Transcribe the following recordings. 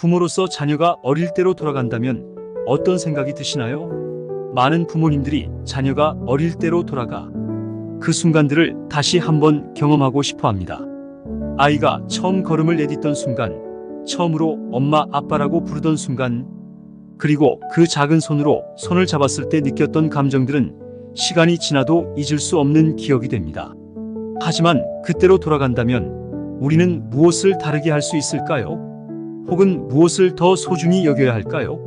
부모로서 자녀가 어릴 때로 돌아간다면 어떤 생각이 드시나요? 많은 부모님들이 자녀가 어릴 때로 돌아가 그 순간들을 다시 한번 경험하고 싶어 합니다. 아이가 처음 걸음을 내딛던 순간, 처음으로 엄마, 아빠라고 부르던 순간, 그리고 그 작은 손으로 손을 잡았을 때 느꼈던 감정들은 시간이 지나도 잊을 수 없는 기억이 됩니다. 하지만 그때로 돌아간다면 우리는 무엇을 다르게 할 수 있을까요? 혹은 무엇을 더 소중히 여겨야 할까요?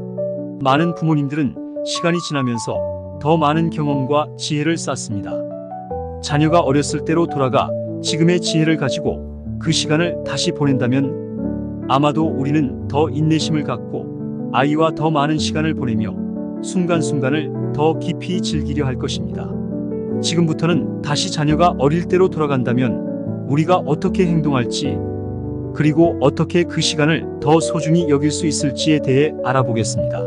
많은 부모님들은 시간이 지나면서 더 많은 경험과 지혜를 쌓습니다. 자녀가 어렸을 때로 돌아가 지금의 지혜를 가지고 그 시간을 다시 보낸다면 아마도 우리는 더 인내심을 갖고 아이와 더 많은 시간을 보내며 순간순간을 더 깊이 즐기려 할 것입니다. 지금부터는 다시 자녀가 어릴 때로 돌아간다면 우리가 어떻게 행동할지, 그리고 어떻게 그 시간을 더 소중히 여길 수 있을지에 대해 알아보겠습니다.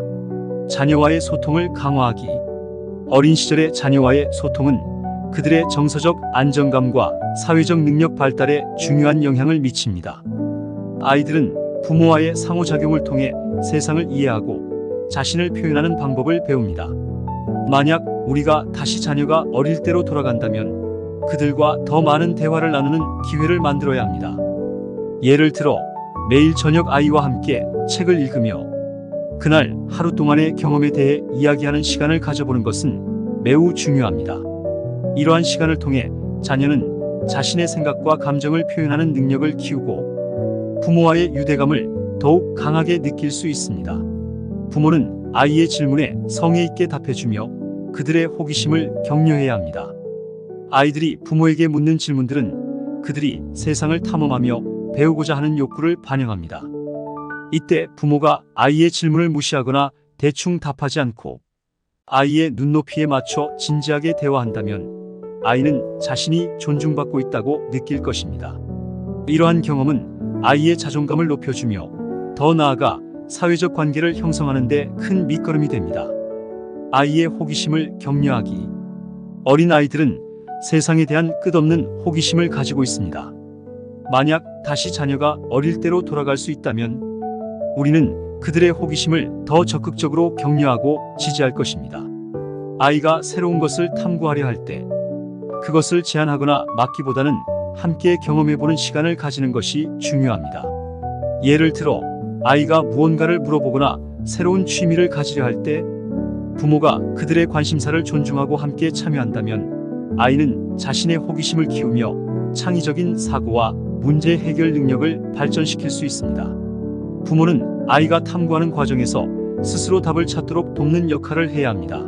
자녀와의 소통을 강화하기. 어린 시절의 자녀와의 소통은 그들의 정서적 안정감과 사회적 능력 발달에 중요한 영향을 미칩니다. 아이들은 부모와의 상호작용을 통해 세상을 이해하고 자신을 표현하는 방법을 배웁니다. 만약 우리가 다시 자녀가 어릴 때로 돌아간다면 그들과 더 많은 대화를 나누는 기회를 만들어야 합니다. 예를 들어 매일 저녁 아이와 함께 책을 읽으며 그날 하루 동안의 경험에 대해 이야기하는 시간을 가져보는 것은 매우 중요합니다. 이러한 시간을 통해 자녀는 자신의 생각과 감정을 표현하는 능력을 키우고 부모와의 유대감을 더욱 강하게 느낄 수 있습니다. 부모는 아이의 질문에 성의 있게 답해주며 그들의 호기심을 격려해야 합니다. 아이들이 부모에게 묻는 질문들은 그들이 세상을 탐험하며 배우고자 하는 욕구를 반영합니다. 이때 부모가 아이의 질문을 무시하거나 대충 답하지 않고 아이의 눈높이에 맞춰 진지하게 대화한다면 아이는 자신이 존중받고 있다고 느낄 것입니다. 이러한 경험은 아이의 자존감을 높여주며 더 나아가 사회적 관계를 형성하는 데 큰 밑거름이 됩니다. 아이의 호기심을 격려하기. 어린 아이들은 세상에 대한 끝없는 호기심을 가지고 있습니다. 만약 다시 자녀가 어릴 때로 돌아갈 수 있다면 우리는 그들의 호기심을 더 적극적으로 격려하고 지지할 것입니다. 아이가 새로운 것을 탐구하려 할 때 그것을 제한하거나 막기보다는 함께 경험해보는 시간을 가지는 것이 중요합니다. 예를 들어 아이가 무언가를 물어보거나 새로운 취미를 가지려 할 때 부모가 그들의 관심사를 존중하고 함께 참여한다면 아이는 자신의 호기심을 키우며 창의적인 사고와 문제 해결 능력을 발전시킬 수 있습니다. 부모는 아이가 탐구하는 과정에서 스스로 답을 찾도록 돕는 역할을 해야 합니다.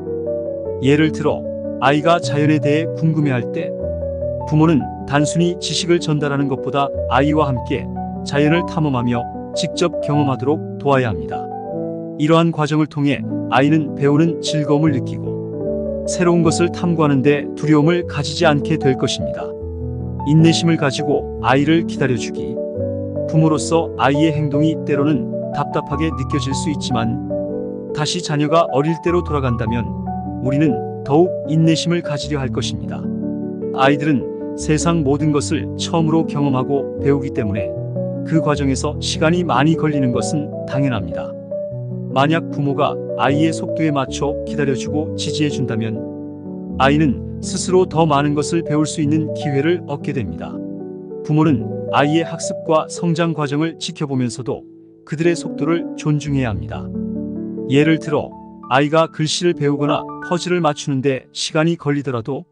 예를 들어 아이가 자연에 대해 궁금해할 때 부모는 단순히 지식을 전달하는 것보다 아이와 함께 자연을 탐험하며 직접 경험하도록 도와야 합니다. 이러한 과정을 통해 아이는 배우는 즐거움을 느끼고 새로운 것을 탐구하는데 두려움을 가지지 않게 될 것입니다. 인내심을 가지고 아이를 기다려주기. 부모로서 아이의 행동이 때로는 답답하게 느껴질 수 있지만 다시 자녀가 어릴 때로 돌아간다면 우리는 더욱 인내심을 가지려 할 것입니다. 아이들은 세상 모든 것을 처음으로 경험하고 배우기 때문에 그 과정에서 시간이 많이 걸리는 것은 당연합니다. 만약 부모가 아이의 속도에 맞춰 기다려주고 지지해준다면 아이는 스스로 더 많은 것을 배울 수 있는 기회를 얻게 됩니다. 부모는 아이의 학습과 성장 과정을 지켜보면서도 그들의 속도를 존중해야 합니다. 예를 들어 아이가 글씨를 배우거나 퍼즐을 맞추는데 시간이 걸리더라도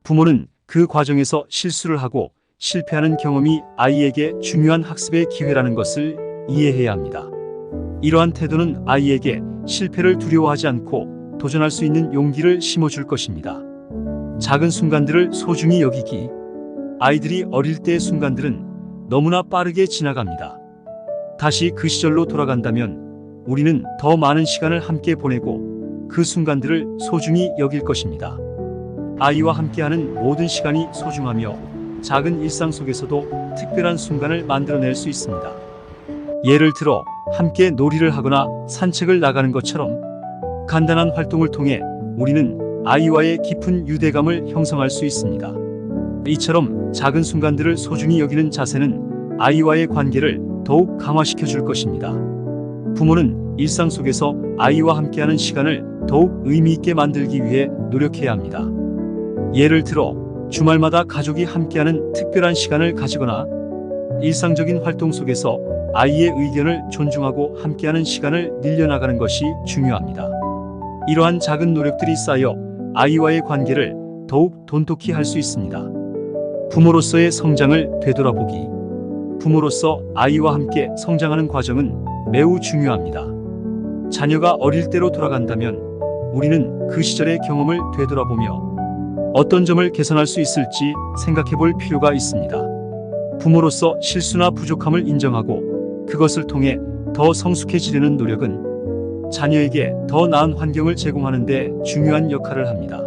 부모는 그 과정에서 실수를 하고 실패하는 경험이 아이에게 중요한 학습의 기회라는 것을 이해해야 합니다. 이러한 태도는 아이에게 실패를 두려워하지 않고 도전할 수 있는 용기를 심어줄 것입니다. 작은 순간들을 소중히 여기기. 아이들이 어릴 때의 순간들은 너무나 빠르게 지나갑니다. 다시 그 시절로 돌아간다면 우리는 더 많은 시간을 함께 보내고 그 순간들을 소중히 여길 것입니다. 아이와 함께하는 모든 시간이 소중하며 작은 일상 속에서도 특별한 순간을 만들어낼 수 있습니다. 예를 들어 함께 놀이를 하거나 산책을 나가는 것처럼 간단한 활동을 통해 우리는 아이와의 깊은 유대감을 형성할 수 있습니다. 이처럼 작은 순간들을 소중히 여기는 자세는 아이와의 관계를 더욱 강화시켜 줄 것입니다. 부모는 일상 속에서 아이와 함께하는 시간을 더욱 의미 있게 만들기 위해 노력해야 합니다. 예를 들어 주말마다 가족이 함께하는 특별한 시간을 가지거나 일상적인 활동 속에서 아이의 의견을 존중하고 함께하는 시간을 늘려나가는 것이 중요합니다. 이러한 작은 노력들이 쌓여 아이와의 관계를 더욱 돈독히 할 수 있습니다. 부모로서의 성장을 되돌아보기. 부모로서 아이와 함께 성장하는 과정은 매우 중요합니다. 자녀가 어릴 때로 돌아간다면 우리는 그 시절의 경험을 되돌아보며 어떤 점을 개선할 수 있을지 생각해 볼 필요가 있습니다. 부모로서 실수나 부족함을 인정하고 그것을 통해 더 성숙해지려는 노력은 자녀에게 더 나은 환경을 제공하는 데 중요한 역할을 합니다.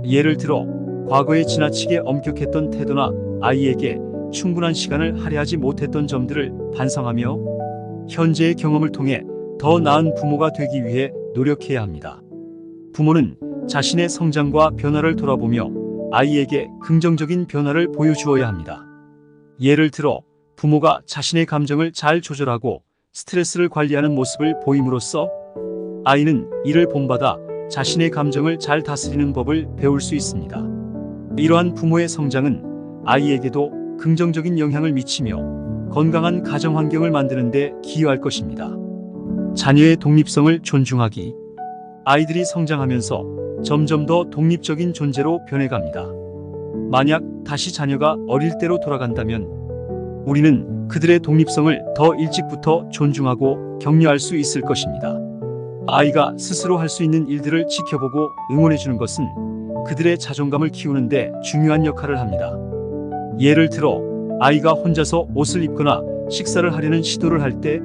예를 들어 과거에 지나치게 엄격했던 태도나 아이에게 충분한 시간을 할애하지 못했던 점들을 반성하며 현재의 경험을 통해 더 나은 부모가 되기 위해 노력해야 합니다. 부모는 자신의 성장과 변화를 돌아보며 아이에게 긍정적인 변화를 보여주어야 합니다. 예를 들어 부모가 자신의 감정을 잘 조절하고 스트레스를 관리하는 모습을 보임으로써 아이는 이를 본받아 자신의 감정을 잘 다스리는 법을 배울 수 있습니다. 이러한 부모의 성장은 아이에게도 긍정적인 영향을 미치며 건강한 가정 환경을 만드는 데 기여할 것입니다. 자녀의 독립성을 존중하기. 아이들이 성장하면서 점점 더 독립적인 존재로 변해갑니다. 만약 다시 자녀가 어릴 때로 돌아간다면 우리는 그들의 독립성을 더 일찍부터 존중하고 격려할 수 있을 것입니다. 아이가 스스로 할 수 있는 일들을 지켜보고 응원해주는 것은 그들의 자존감을 키우는 데 중요한 역할을 합니다. 예를 들어 아이가 혼자서 옷을 입거나 식사를 하려는 시도를 할 때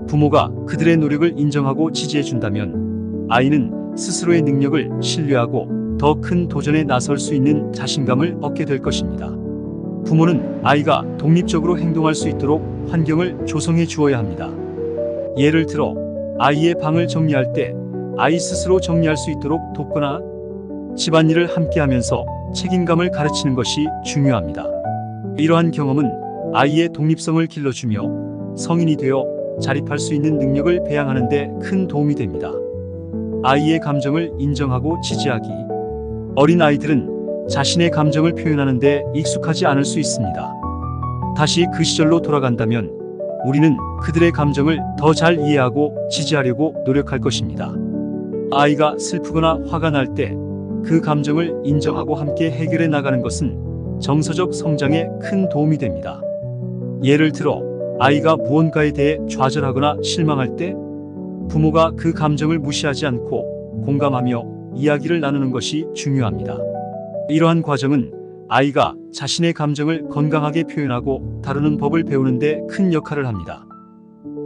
부모가 그들의 노력을 인정하고 지지해준다면 아이는 스스로의 능력을 신뢰하고 더 큰 도전에 나설 수 있는 자신감을 얻게 될 것입니다. 부모는 아이가 독립적으로 행동할 수 있도록 환경을 조성해 주어야 합니다. 예를 들어 아이의 방을 정리할 때 아이 스스로 정리할 수 있도록 돕거나 집안일을 함께 하면서 책임감을 가르치는 것이 중요합니다. 이러한 경험은 아이의 독립성을 길러주며 성인이 되어 자립할 수 있는 능력을 배양하는 데 큰 도움이 됩니다. 아이의 감정을 인정하고 지지하기. 어린 아이들은 자신의 감정을 표현하는 데 익숙하지 않을 수 있습니다. 다시 그 시절로 돌아간다면 우리는 그들의 감정을 더 잘 이해하고 지지하려고 노력할 것입니다. 아이가 슬프거나 화가 날 때 그 감정을 인정하고 함께 해결해 나가는 것은 정서적 성장에 큰 도움이 됩니다. 예를 들어 아이가 무언가에 대해 좌절하거나 실망할 때 부모가 그 감정을 무시하지 않고 공감하며 이야기를 나누는 것이 중요합니다. 이러한 과정은 아이가 자신의 감정을 건강하게 표현하고 다루는 법을 배우는 데 큰 역할을 합니다.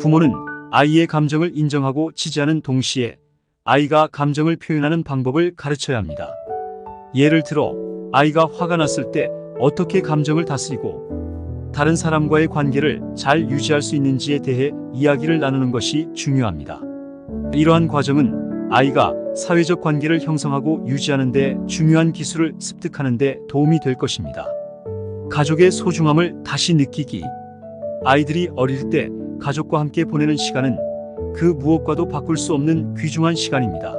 부모는 아이의 감정을 인정하고 지지하는 동시에 아이가 감정을 표현하는 방법을 가르쳐야 합니다. 예를 들어 아이가 화가 났을 때 어떻게 감정을 다스리고 다른 사람과의 관계를 잘 유지할 수 있는지에 대해 이야기를 나누는 것이 중요합니다. 이러한 과정은 아이가 사회적 관계를 형성하고 유지하는 데 중요한 기술을 습득하는 데 도움이 될 것입니다. 가족의 소중함을 다시 느끼기. 아이들이 어릴 때 가족과 함께 보내는 시간은 그 무엇과도 바꿀 수 없는 귀중한 시간입니다.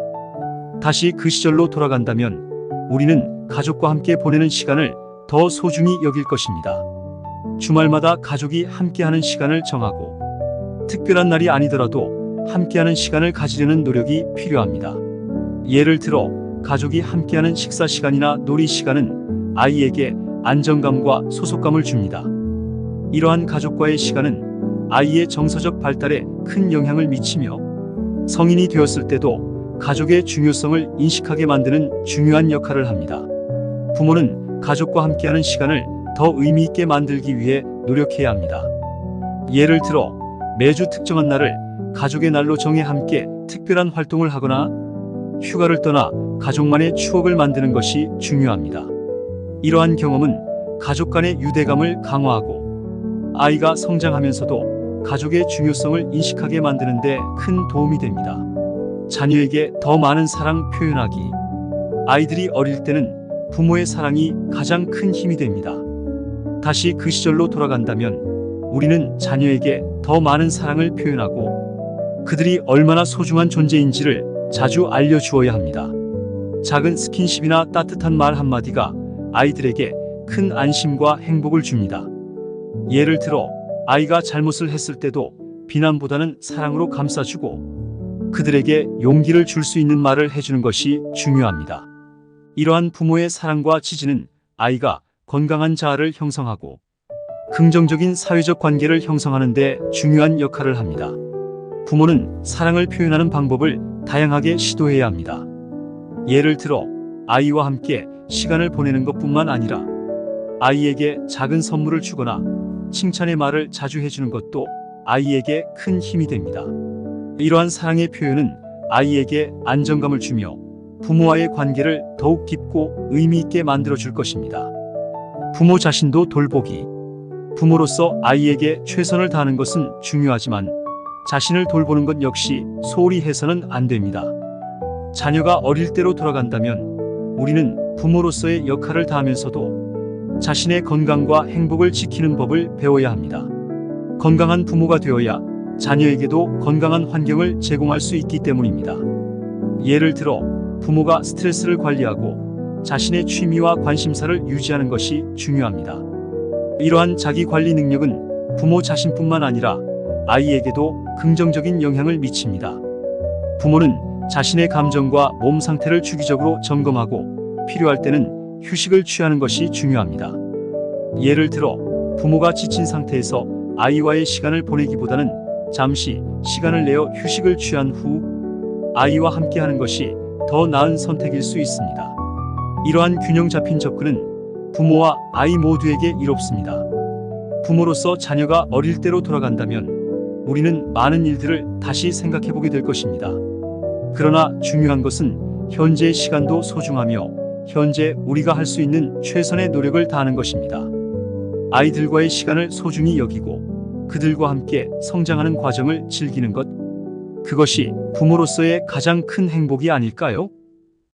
다시 그 시절로 돌아간다면 우리는 가족과 함께 보내는 시간을 더 소중히 여길 것입니다. 주말마다 가족이 함께하는 시간을 정하고 특별한 날이 아니더라도 함께하는 시간을 가지려는 노력이 필요합니다. 예를 들어 가족이 함께하는 식사 시간이나 놀이 시간은 아이에게 안정감과 소속감을 줍니다. 이러한 가족과의 시간은 아이의 정서적 발달에 큰 영향을 미치며 성인이 되었을 때도 가족의 중요성을 인식하게 만드는 중요한 역할을 합니다. 부모는 가족과 함께하는 시간을 더 의미 있게 만들기 위해 노력해야 합니다. 예를 들어 매주 특정한 날을 가족의 날로 정해 함께 특별한 활동을 하거나 휴가를 떠나 가족만의 추억을 만드는 것이 중요합니다. 이러한 경험은 가족 간의 유대감을 강화하고 아이가 성장하면서도 가족의 중요성을 인식하게 만드는 데 큰 도움이 됩니다. 자녀에게 더 많은 사랑 표현하기. 아이들이 어릴 때는 부모의 사랑이 가장 큰 힘이 됩니다. 다시 그 시절로 돌아간다면 우리는 자녀에게 더 많은 사랑을 표현하고 그들이 얼마나 소중한 존재인지를 자주 알려주어야 합니다. 작은 스킨십이나 따뜻한 말 한마디가 아이들에게 큰 안심과 행복을 줍니다. 예를 들어 아이가 잘못을 했을 때도 비난보다는 사랑으로 감싸주고 그들에게 용기를 줄 수 있는 말을 해주는 것이 중요합니다. 이러한 부모의 사랑과 지지는 아이가 건강한 자아를 형성하고 긍정적인 사회적 관계를 형성하는 데 중요한 역할을 합니다. 부모는 사랑을 표현하는 방법을 다양하게 시도해야 합니다. 예를 들어 아이와 함께 시간을 보내는 것뿐만 아니라 아이에게 작은 선물을 주거나 칭찬의 말을 자주 해주는 것도 아이에게 큰 힘이 됩니다. 이러한 사랑의 표현은 아이에게 안정감을 주며 부모와의 관계를 더욱 깊고 의미 있게 만들어줄 것입니다. 부모 자신도 돌보기. 부모로서 아이에게 최선을 다하는 것은 중요하지만 자신을 돌보는 것 역시 소홀히 해서는 안 됩니다. 자녀가 어릴 때로 돌아간다면 우리는 부모로서의 역할을 다하면서도 자신의 건강과 행복을 지키는 법을 배워야 합니다. 건강한 부모가 되어야 자녀에게도 건강한 환경을 제공할 수 있기 때문입니다. 예를 들어 부모가 스트레스를 관리하고 자신의 취미와 관심사를 유지하는 것이 중요합니다. 이러한 자기 관리 능력은 부모 자신뿐만 아니라 아이에게도 긍정적인 영향을 미칩니다. 부모는 자신의 감정과 몸 상태를 주기적으로 점검하고 필요할 때는 휴식을 취하는 것이 중요합니다. 예를 들어 부모가 지친 상태에서 아이와의 시간을 보내기보다는 잠시 시간을 내어 휴식을 취한 후 아이와 함께하는 것이 더 나은 선택일 수 있습니다. 이러한 균형 잡힌 접근은 부모와 아이 모두에게 이롭습니다. 부모로서 자녀가 어릴 때로 돌아간다면 우리는 많은 일들을 다시 생각해보게 될 것입니다. 그러나 중요한 것은 현재의 시간도 소중하며 현재 우리가 할 수 있는 최선의 노력을 다하는 것입니다. 아이들과의 시간을 소중히 여기고 그들과 함께 성장하는 과정을 즐기는 것, 그것이 부모로서의 가장 큰 행복이 아닐까요?